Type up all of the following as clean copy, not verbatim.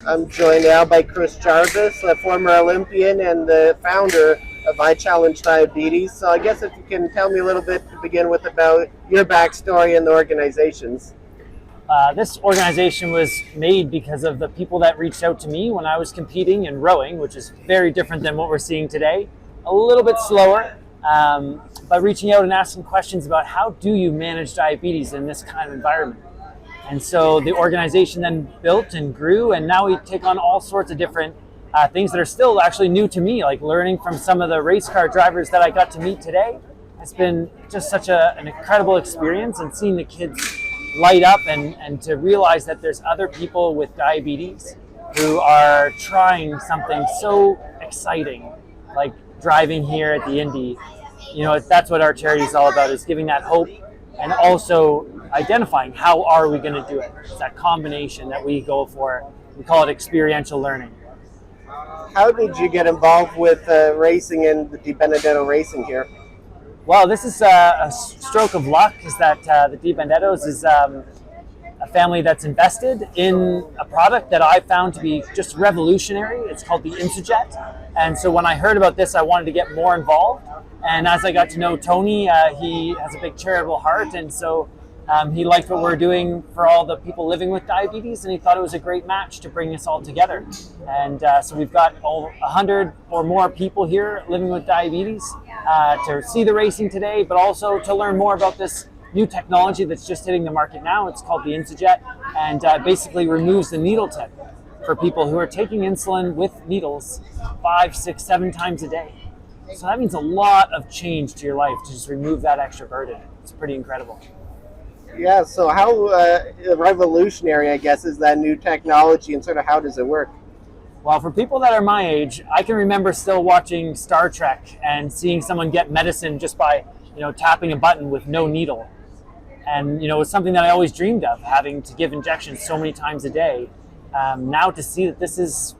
I'm joined now by Chris Jarvis, a former Olympian and the founder of I Challenge Diabetes. So I guess if you can tell me a little bit to begin with about your backstory and the organizations. This organization was made because of the people that reached out to me when I was competing in rowing, which is very different than what we're seeing today. A little bit slower, but reaching out and asking questions about how do you manage diabetes in this kind of environment. And so the organization then built and grew, and now we take on all sorts of different things that are still actually new to me, like learning from some of the race car drivers that I got to meet today. It's been just such an incredible experience, and seeing the kids light up and to realize that there's other people with diabetes who are trying something so exciting, like driving here at the Indy. You know, that's what our charity is all about, is giving that hope and also identifying how are we going to do it. It's that combination that we go for. We call it experiential learning. How did you get involved with racing and the Di Benedetto racing here? Well, this is a stroke of luck, is that the Di Benedettos is a family that's invested in a product that I found to be just revolutionary. It's called the Insujet. And so when I heard about this, I wanted to get more involved. And as I got to know Tony, he has a big charitable heart. And so he liked what we're doing for all the people living with diabetes, and he thought it was a great match to bring us all together. And so we've got 100 or more people here living with diabetes to see the racing today, but also to learn more about this new technology that's just hitting the market now. It's called the Insujet, and basically removes the needle tip for people who are taking insulin with needles 5, 6, 7 times a day. So that means a lot of change to your life to just remove that extra burden. It's pretty incredible. Yeah, so how revolutionary, I guess, is that new technology, and sort of how does it work? Well, for people that are my age, I can remember still watching Star Trek and seeing someone get medicine just by, tapping a button with no needle. And, it's something that I always dreamed of, having to give injections so many times a day. Now to see that this is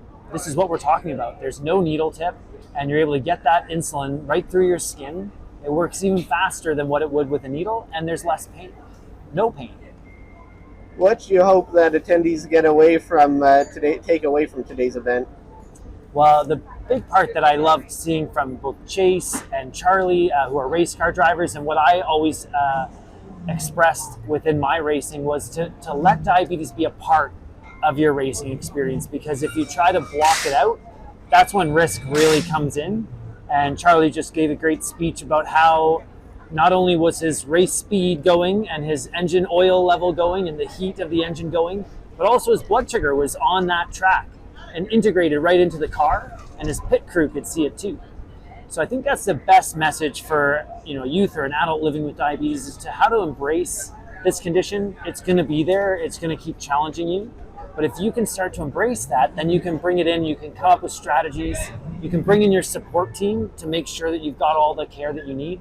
what we're talking about. There's no needle tip, and you're able to get that insulin right through your skin. It works even faster than what it would with a needle, and there's less pain. No pain. What do you hope that attendees get away from take away from today's event? Well, the big part that I loved seeing from both Chase and Charlie, who are race car drivers, and what I always expressed within my racing was to let diabetes be a part of your racing experience, because if you try to block it out, that's when risk really comes in. And Charlie just gave a great speech about how not only was his race speed going and his engine oil level going and the heat of the engine going, but also his blood sugar was on that track and integrated right into the car, and his pit crew could see it too. So I think that's the best message for youth or an adult living with diabetes, is to how to embrace this condition. It's going to be there. It's going to keep challenging you. But if you can start to embrace that, then you can bring it in. You can come up with strategies. You can bring in your support team to make sure that you've got all the care that you need.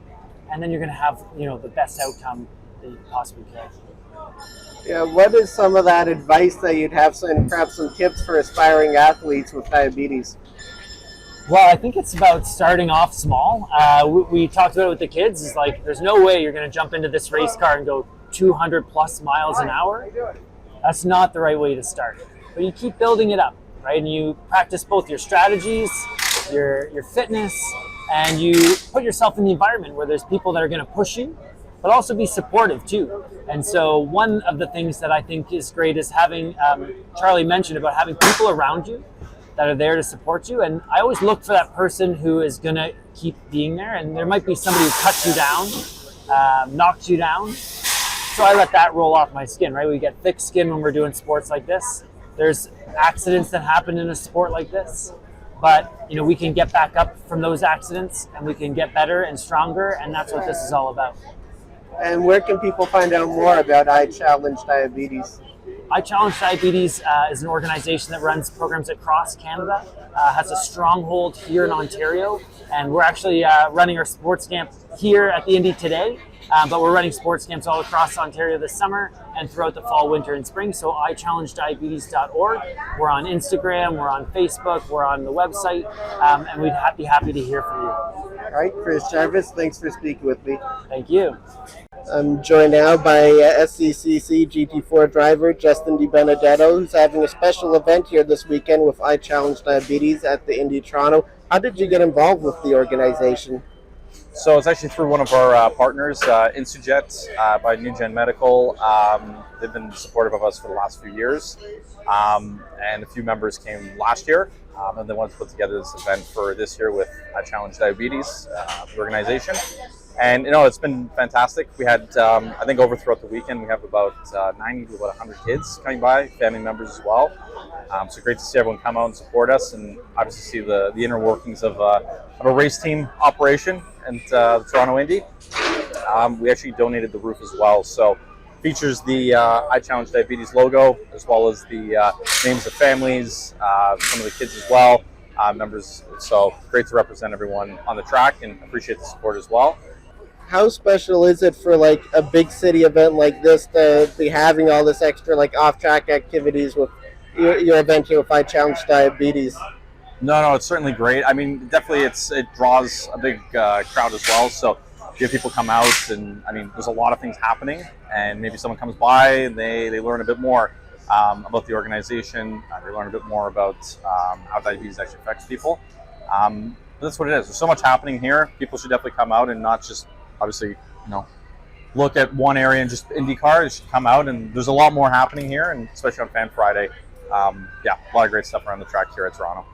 And then you're going to have, the best outcome that you possibly can. Yeah, what is some of that advice that you'd have, and perhaps some tips for aspiring athletes with diabetes? Well, I think it's about starting off small. We talked about it with the kids. It's like, there's no way you're going to jump into this race car and go 200 plus miles an hour. That's not the right way to start. But you keep building it up, right? And you practice both your strategies, your fitness, and you put yourself in the environment where there's people that are going to push you, but also be supportive too. And so one of the things that I think is great is having, Charlie mentioned about having people around you that are there to support you. And I always look for that person who is going to keep being there. And there might be somebody who cuts you down, knocks you down. So I let that roll off my skin, right? We get thick skin when we're doing sports like this. There's accidents that happen in a sport like this. But, we can get back up from those accidents, and we can get better and stronger, and that's what this is all about. And where can people find out more about I Challenge Diabetes? I Challenge Diabetes is an organization that runs programs across Canada, has a stronghold here in Ontario, and we're actually running our sports camp here at the Indy today, but we're running sports camps all across Ontario this summer and throughout the fall, winter, and spring. So ichallengediabetes.org. We're on Instagram, we're on Facebook, we're on the website, and we'd be happy to hear from you. All right, Chris Jarvis, thanks for speaking with me. Thank you. I'm joined now by SCCC GT4 driver Justin Di Benedetto, who's having a special event here this weekend with I Challenge Diabetes at the Indy Toronto. How did you get involved with the organization? So it's actually through one of our partners, Insujet by New Gen Medical. They've been supportive of us for the last few years, and a few members came last year, and they wanted to put together this event for this year with I Challenge Diabetes, the organization. And it's been fantastic. We had, I think, throughout the weekend, we have about 90 to about 100 kids coming by, family members as well. So great to see everyone come out and support us, and obviously see the inner workings of a race team operation and the Toronto Indy. We actually donated the roof as well, so features the I Challenge Diabetes logo, as well as the names of families, some of the kids as well, members. So great to represent everyone on the track, and appreciate the support as well. How special is it for like a big city event like this to be having all this extra like off-track activities with your event here with I Challenge Diabetes? No, it's certainly great. I mean, definitely it draws a big crowd as well. So you have people come out, and I mean, there's a lot of things happening, and maybe someone comes by and they learn a bit more about the organization. They learn a bit more about how diabetes actually affects people. But that's what it is. There's so much happening here. People should definitely come out and not just obviously, look at one area and just IndyCar. They should come out, and there's a lot more happening here, and especially on Fan Friday. A lot of great stuff around the track here at Toronto.